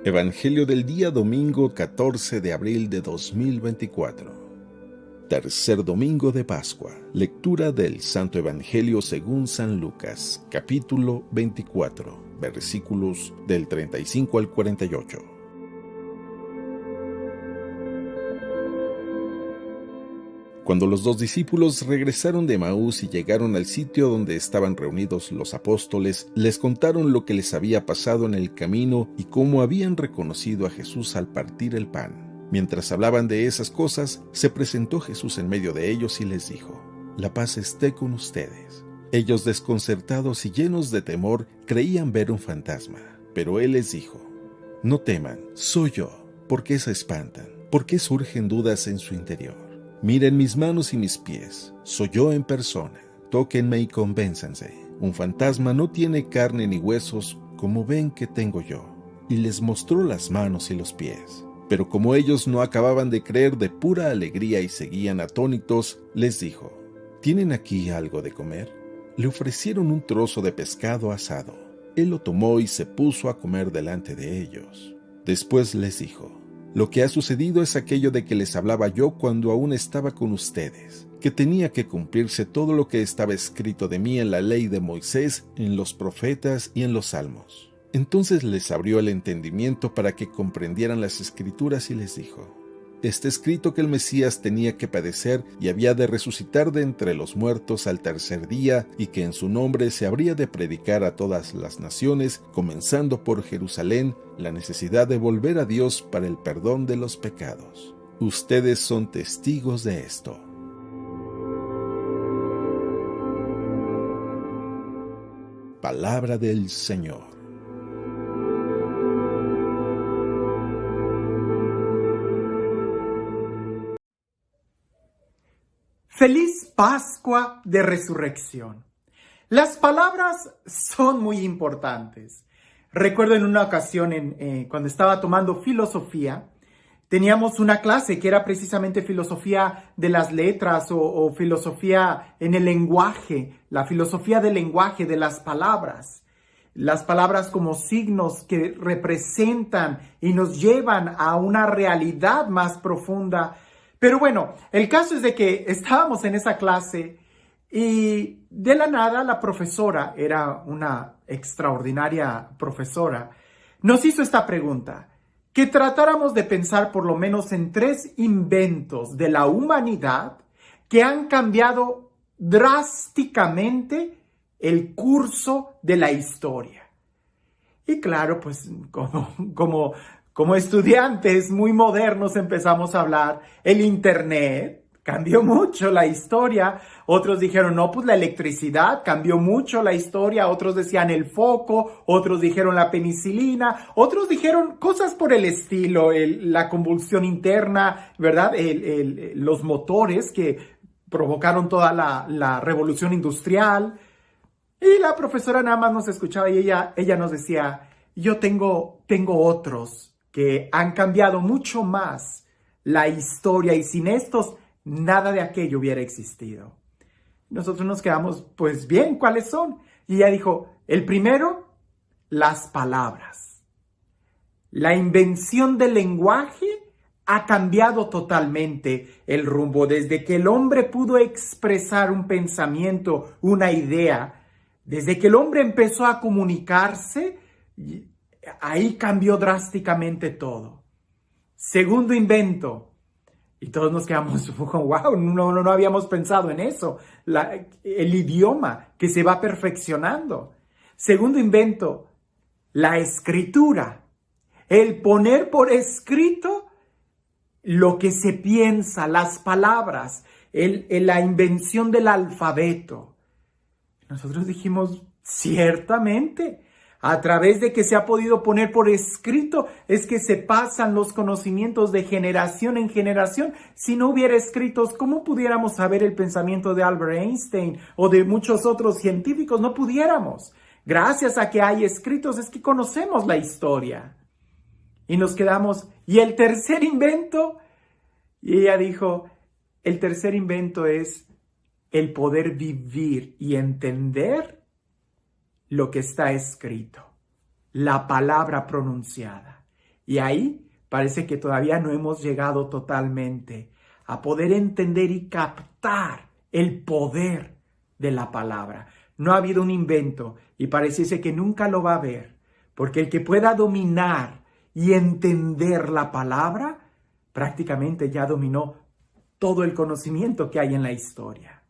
Evangelio del día domingo 14 de abril de 2024. Tercer domingo de Pascua. Lectura del Santo Evangelio según San Lucas, capítulo 24, versículos del 35 al 48. Cuando los dos discípulos regresaron de Emaús y llegaron al sitio donde estaban reunidos los apóstoles, les contaron lo que les había pasado en el camino y cómo habían reconocido a Jesús al partir el pan. Mientras hablaban de esas cosas, se presentó Jesús en medio de ellos y les dijo: «La paz esté con ustedes». Ellos, desconcertados y llenos de temor, creían ver un fantasma, pero él les dijo: «No teman, soy yo. ¿Por qué se espantan? ¿Por qué surgen dudas en su interior? Miren mis manos y mis pies, soy yo en persona. Tóquenme y convénzanse. Un fantasma no tiene carne ni huesos como ven que tengo yo». Y les mostró las manos y los pies. Pero como ellos no acababan de creer de pura alegría y seguían atónitos, les dijo: «¿Tienen aquí algo de comer?». Le ofrecieron un trozo de pescado asado. Él lo tomó y se puso a comer delante de ellos. Después les dijo: «Lo que ha sucedido es aquello de que les hablaba yo cuando aún estaba con ustedes, que tenía que cumplirse todo lo que estaba escrito de mí en la ley de Moisés, en los profetas y en los salmos». Entonces les abrió el entendimiento para que comprendieran las Escrituras y les dijo: «Está escrito que el Mesías tenía que padecer y había de resucitar de entre los muertos al tercer día, y que en su nombre se habría de predicar a todas las naciones, comenzando por Jerusalén, la necesidad de volver a Dios para el perdón de los pecados. Ustedes son testigos de esto». Palabra del Señor. Feliz Pascua de Resurrección. Las palabras son muy importantes. Recuerdo en una ocasión, cuando estaba tomando filosofía, teníamos una clase que era precisamente filosofía de las letras o filosofía en el lenguaje, la filosofía del lenguaje, de las palabras. Las palabras como signos que representan y nos llevan a una realidad más profunda. Pero bueno, el caso es de que estábamos en esa clase y de la nada la profesora, era una extraordinaria profesora, nos hizo esta pregunta: que tratáramos de pensar por lo menos en 3 inventos de la humanidad que han cambiado drásticamente el curso de la historia. Y claro, pues como estudiantes muy modernos empezamos a hablar. El Internet cambió mucho la historia. Otros dijeron, no, pues la electricidad cambió mucho la historia. Otros decían el foco, otros dijeron la penicilina, otros dijeron cosas por el estilo, la convulsión interna, ¿verdad? Los motores que provocaron toda la revolución industrial. Y la profesora nada más nos escuchaba y ella nos decía: yo tengo otros que han cambiado mucho más la historia, y sin estos, nada de aquello hubiera existido. Nosotros nos quedamos, pues bien, ¿cuáles son? Y ella dijo: el primero, las palabras. La invención del lenguaje ha cambiado totalmente el rumbo. Desde que el hombre pudo expresar un pensamiento, una idea, desde que el hombre empezó a comunicarse, ahí cambió drásticamente todo. Segundo invento, y todos nos quedamos, wow, no habíamos pensado en eso, el idioma que se va perfeccionando. Segundo invento, la escritura, el poner por escrito lo que se piensa, las palabras, la invención del alfabeto. Nosotros dijimos, ciertamente, a través de que se ha podido poner por escrito es que se pasan los conocimientos de generación en generación. Si no hubiera escritos, ¿cómo pudiéramos saber el pensamiento de Albert Einstein o de muchos otros científicos? No pudiéramos. Gracias a que hay escritos es que conocemos la historia. Y nos quedamos, ¿y el tercer invento? Y ella dijo, el tercer invento es el poder vivir y entender lo que está escrito, la palabra pronunciada. Y ahí parece que todavía no hemos llegado totalmente a poder entender y captar el poder de la palabra. No ha habido un invento y pareciese que nunca lo va a haber, porque el que pueda dominar y entender la palabra, prácticamente ya dominó todo el conocimiento que hay en la historia.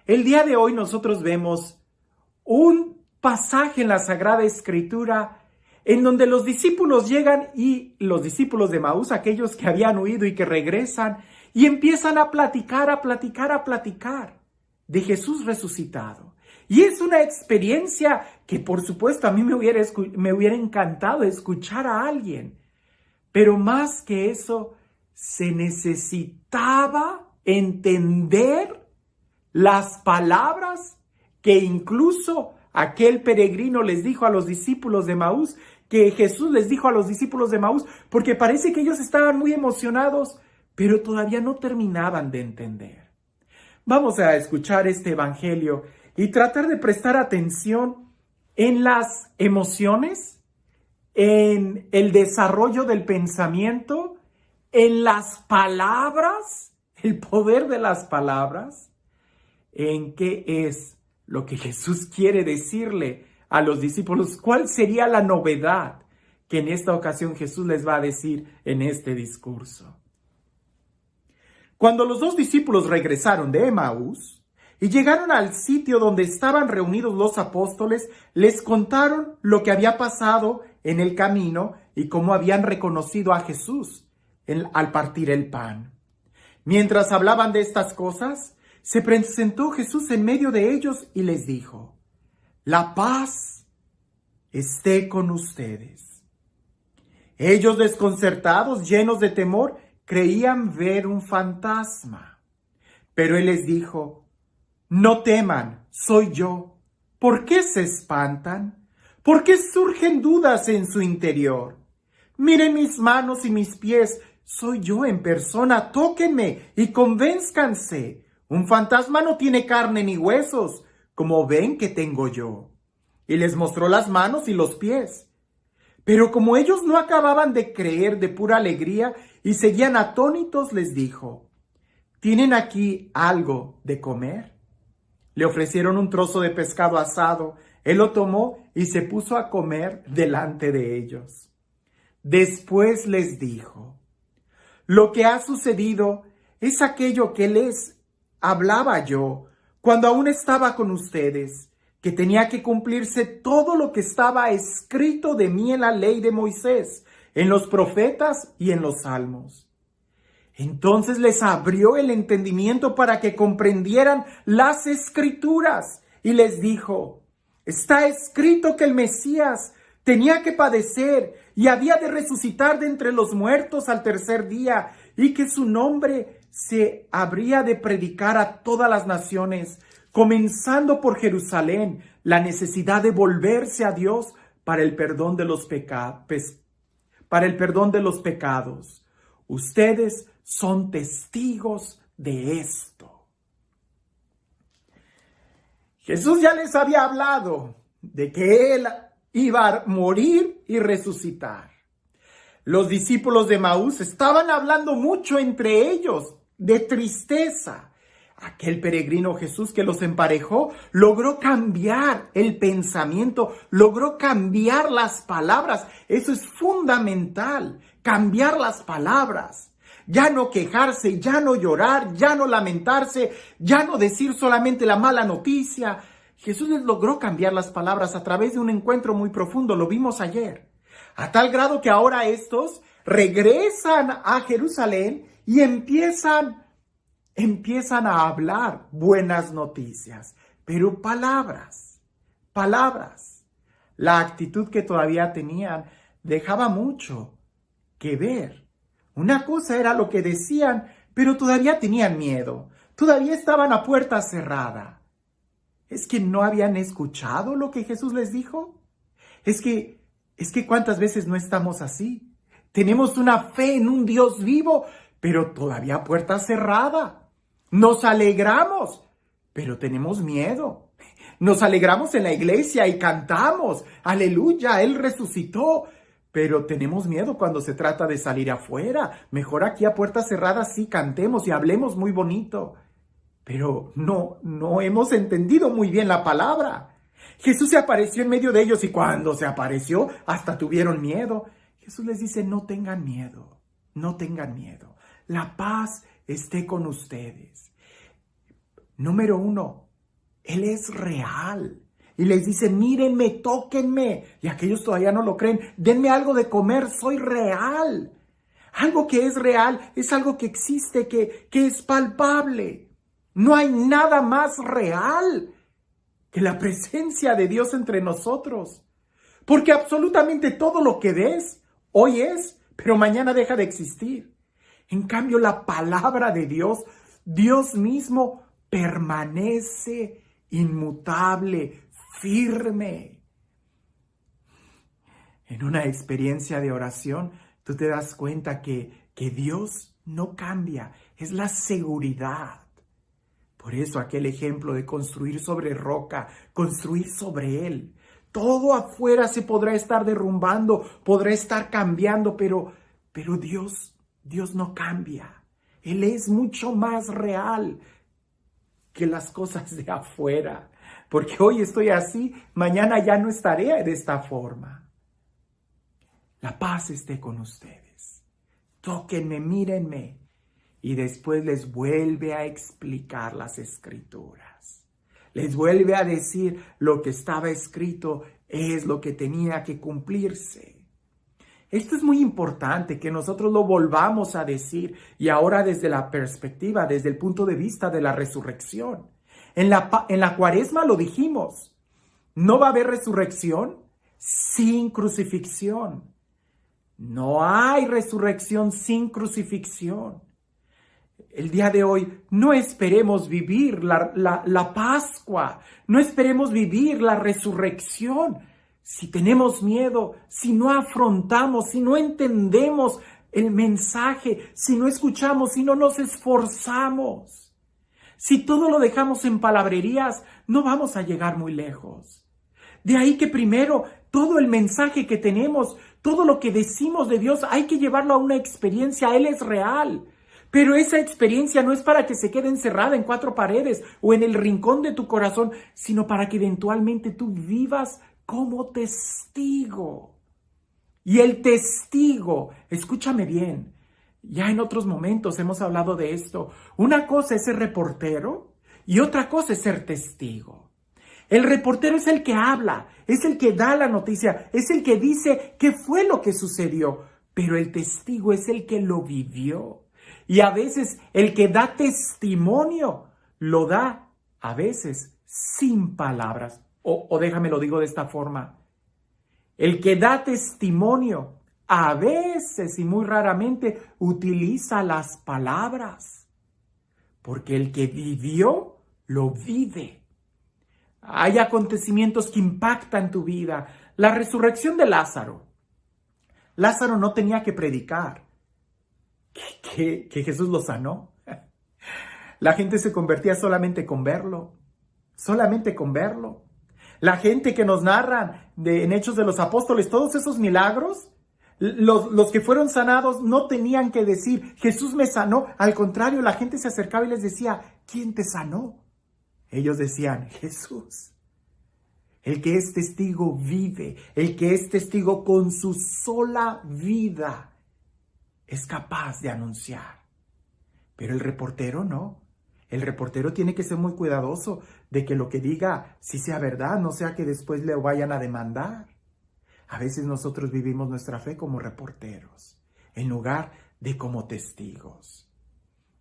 El día de hoy nosotros vemos un pasaje en la Sagrada Escritura en donde los discípulos llegan y los discípulos de Emaús, aquellos que habían huido y que regresan, y empiezan a platicar de Jesús resucitado. Y es una experiencia que, por supuesto, a mí me hubiera encantado escuchar a alguien. Pero más que eso, se necesitaba entender las palabras que incluso aquel peregrino les dijo a los discípulos de Emaús, que Jesús les dijo a los discípulos de Emaús, porque parece que ellos estaban muy emocionados, pero todavía no terminaban de entender. Vamos a escuchar este evangelio y tratar de prestar atención en las emociones, en el desarrollo del pensamiento, en las palabras, el poder de las palabras, en qué es lo que Jesús quiere decirle a los discípulos. ¿Cuál sería la novedad que en esta ocasión Jesús les va a decir en este discurso? Cuando los dos discípulos regresaron de Emaús y llegaron al sitio donde estaban reunidos los apóstoles, les contaron lo que había pasado en el camino y cómo habían reconocido a Jesús al partir el pan. Mientras hablaban de estas cosas, se presentó Jesús en medio de ellos y les dijo: «La paz esté con ustedes». Ellos, desconcertados, llenos de temor, creían ver un fantasma. Pero él les dijo: «No teman, soy yo. ¿Por qué se espantan? ¿Por qué surgen dudas en su interior? Miren mis manos y mis pies, soy yo en persona, tóquenme y convénzcanse. Un fantasma no tiene carne ni huesos, como ven que tengo yo». Y les mostró las manos y los pies. Pero como ellos no acababan de creer de pura alegría y seguían atónitos, les dijo: «¿Tienen aquí algo de comer?». Le ofrecieron un trozo de pescado asado. Él lo tomó y se puso a comer delante de ellos. Después les dijo: «Lo que ha sucedido es aquello que les hablaba yo cuando aún estaba con ustedes, que tenía que cumplirse todo lo que estaba escrito de mí en la ley de Moisés, en los profetas y en los salmos». Entonces les abrió el entendimiento para que comprendieran las Escrituras y les dijo: «Está escrito que el Mesías tenía que padecer y había de resucitar de entre los muertos al tercer día, y que su nombre se habría de predicar a todas las naciones, comenzando por Jerusalén, la necesidad de volverse a Dios para el perdón de los pecados. Ustedes son testigos de esto». Jesús ya les había hablado de que Él iba a morir y resucitar. Los discípulos de Emaús estaban hablando mucho entre ellos de tristeza. Aquel peregrino Jesús que los emparejó logró cambiar el pensamiento, logró cambiar las palabras. Eso es fundamental, cambiar las palabras. Ya no quejarse, ya no llorar, ya no lamentarse, ya no decir solamente la mala noticia. Jesús les logró cambiar las palabras a través de un encuentro muy profundo, lo vimos ayer. A tal grado que ahora estos regresan a Jerusalén y empiezan a hablar buenas noticias, pero palabras. La actitud que todavía tenían dejaba mucho que ver. Una cosa era lo que decían, pero todavía tenían miedo, todavía estaban a puerta cerrada. ¿Es que no habían escuchado lo que Jesús les dijo? Es que ¿cuántas veces no estamos así? Tenemos una fe en un Dios vivo, pero todavía a puerta cerrada. Nos alegramos, pero tenemos miedo. Nos alegramos en la iglesia y cantamos, aleluya, Él resucitó, pero tenemos miedo cuando se trata de salir afuera. Mejor aquí a puertas cerradas sí cantemos y hablemos muy bonito. Pero no hemos entendido muy bien la palabra. Jesús se apareció en medio de ellos y cuando se apareció hasta tuvieron miedo. Jesús les dice, no tengan miedo, no tengan miedo. La paz esté con ustedes. Número 1, Él es real. Y les dice, mírenme, tóquenme. Y aquellos todavía no lo creen. Denme algo de comer, soy real. Algo que es real es algo que existe, que es palpable. No hay nada más real que la presencia de Dios entre nosotros. Porque absolutamente todo lo que ves, hoy es, pero mañana deja de existir. En cambio, la palabra de Dios, Dios mismo, permanece inmutable, firme. En una experiencia de oración, tú te das cuenta que Dios no cambia, es la seguridad. Por eso aquel ejemplo de construir sobre roca, construir sobre Él. Todo afuera se podrá estar derrumbando, podrá estar cambiando, pero Dios no cambia. Él es mucho más real que las cosas de afuera. Porque hoy estoy así, mañana ya no estaré de esta forma. La paz esté con ustedes. Tóquenme, mírenme. Y después les vuelve a explicar las Escrituras. Les vuelve a decir lo que estaba escrito es lo que tenía que cumplirse. Esto es muy importante que nosotros lo volvamos a decir y ahora desde la perspectiva, desde el punto de vista de la resurrección. En la Cuaresma lo dijimos, no va a haber resurrección sin crucifixión. No hay resurrección sin crucifixión. El día de hoy no esperemos vivir la Pascua, no esperemos vivir la resurrección. Si tenemos miedo, si no afrontamos, si no entendemos el mensaje, si no escuchamos, si no nos esforzamos, si todo lo dejamos en palabrerías, no vamos a llegar muy lejos. De ahí que primero todo el mensaje que tenemos, todo lo que decimos de Dios, hay que llevarlo a una experiencia. Él es real. Pero esa experiencia no es para que se quede encerrada en 4 paredes o en el rincón de tu corazón, sino para que eventualmente tú vivas como testigo. Y el testigo, escúchame bien, ya en otros momentos hemos hablado de esto. Una cosa es ser reportero y otra cosa es ser testigo. El reportero es el que habla, es el que da la noticia, es el que dice qué fue lo que sucedió, pero el testigo es el que lo vivió. Y a veces el que da testimonio lo da a veces sin palabras. O déjame lo digo de esta forma. El que da testimonio a veces y muy raramente utiliza las palabras. Porque el que vivió, lo vive. Hay acontecimientos que impactan tu vida. La resurrección de Lázaro. Lázaro no tenía que predicar. Que Jesús lo sanó. La gente se convertía solamente con verlo. Solamente con verlo. La gente que nos narran en Hechos de los Apóstoles, todos esos milagros, los que fueron sanados no tenían que decir, Jesús me sanó. Al contrario, la gente se acercaba y les decía, ¿quién te sanó? Ellos decían, Jesús. El que es testigo vive. El que es testigo con su sola vida es capaz de anunciar. Pero el reportero no. El reportero tiene que ser muy cuidadoso de que lo que diga sí sea verdad, no sea que después le vayan a demandar. A veces nosotros vivimos nuestra fe como reporteros, en lugar de como testigos.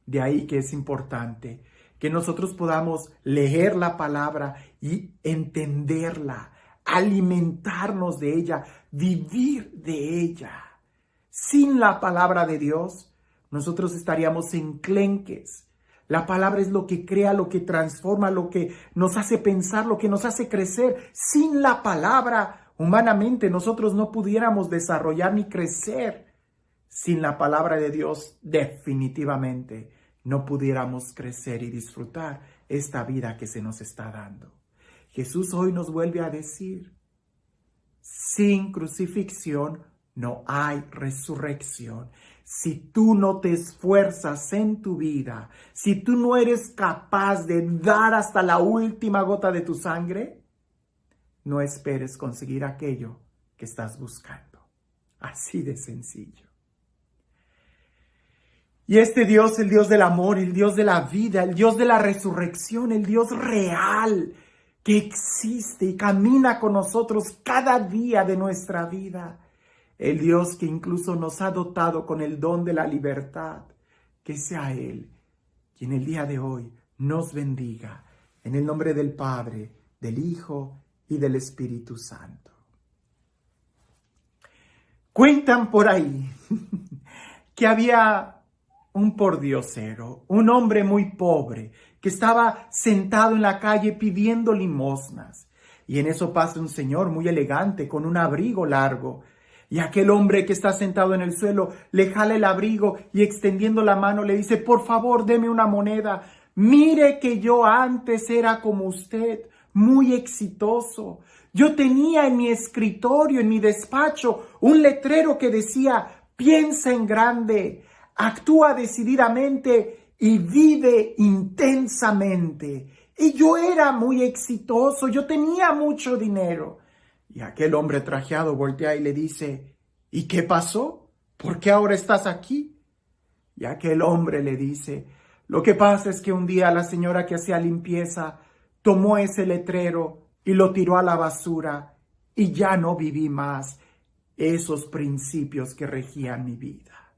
De ahí que es importante que nosotros podamos leer la palabra y entenderla, alimentarnos de ella, vivir de ella. Sin la palabra de Dios, nosotros estaríamos enclenques. La palabra es lo que crea, lo que transforma, lo que nos hace pensar, lo que nos hace crecer. Sin la palabra, humanamente, nosotros no pudiéramos desarrollar ni crecer. Sin la palabra de Dios, definitivamente, no pudiéramos crecer y disfrutar esta vida que se nos está dando. Jesús hoy nos vuelve a decir, sin crucifixión no hay resurrección. Si tú no te esfuerzas en tu vida, si tú no eres capaz de dar hasta la última gota de tu sangre, no esperes conseguir aquello que estás buscando. Así de sencillo. Y este Dios, el Dios del amor, el Dios de la vida, el Dios de la resurrección, el Dios real que existe y camina con nosotros cada día de nuestra vida, el Dios que incluso nos ha dotado con el don de la libertad, que sea Él quien el día de hoy nos bendiga, en el nombre del Padre, del Hijo y del Espíritu Santo. Cuentan por ahí que había un pordiosero, un hombre muy pobre, que estaba sentado en la calle pidiendo limosnas. Y en eso pasa un señor muy elegante con un abrigo largo. Y aquel hombre que está sentado en el suelo le jala el abrigo y extendiendo la mano le dice: por favor, deme una moneda. Mire que yo antes era como usted, muy exitoso. Yo tenía en mi escritorio, en mi despacho, un letrero que decía: piensa en grande, actúa decididamente y vive intensamente. Y yo era muy exitoso, yo tenía mucho dinero. Y aquel hombre trajeado voltea y le dice: ¿y qué pasó? ¿Por qué ahora estás aquí? Y aquel hombre le dice: lo que pasa es que un día la señora que hacía limpieza tomó ese letrero y lo tiró a la basura y ya no viví más esos principios que regían mi vida.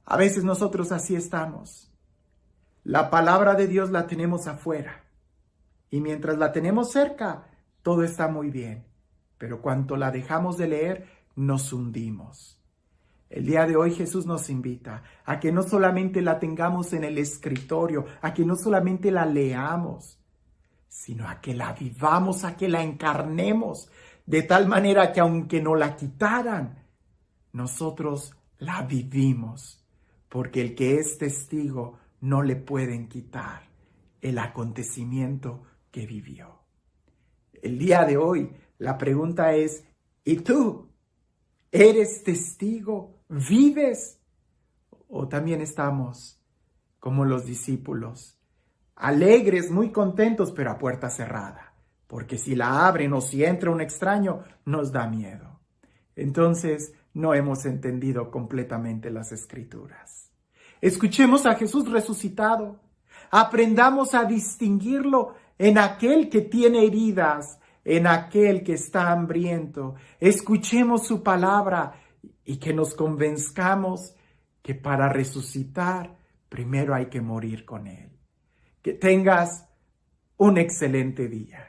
A veces nosotros así estamos. La palabra de Dios la tenemos afuera y mientras la tenemos cerca, todo está muy bien, pero cuando la dejamos de leer, nos hundimos. El día de hoy Jesús nos invita a que no solamente la tengamos en el escritorio, a que no solamente la leamos, sino a que la vivamos, a que la encarnemos, de tal manera que aunque no la quitaran, nosotros la vivimos, porque el que es testigo no le pueden quitar el acontecimiento que vivió. El día de hoy, la pregunta es: ¿y tú? ¿Eres testigo? ¿Vives? ¿O también estamos como los discípulos, alegres, muy contentos, pero a puerta cerrada? Porque si la abren o si entra un extraño, nos da miedo. Entonces, no hemos entendido completamente las Escrituras. Escuchemos a Jesús resucitado. Aprendamos a distinguirlo en aquel que tiene heridas, en aquel que está hambriento. Escuchemos su palabra y que nos convenzcamos que para resucitar primero hay que morir con Él. Que tengas un excelente día.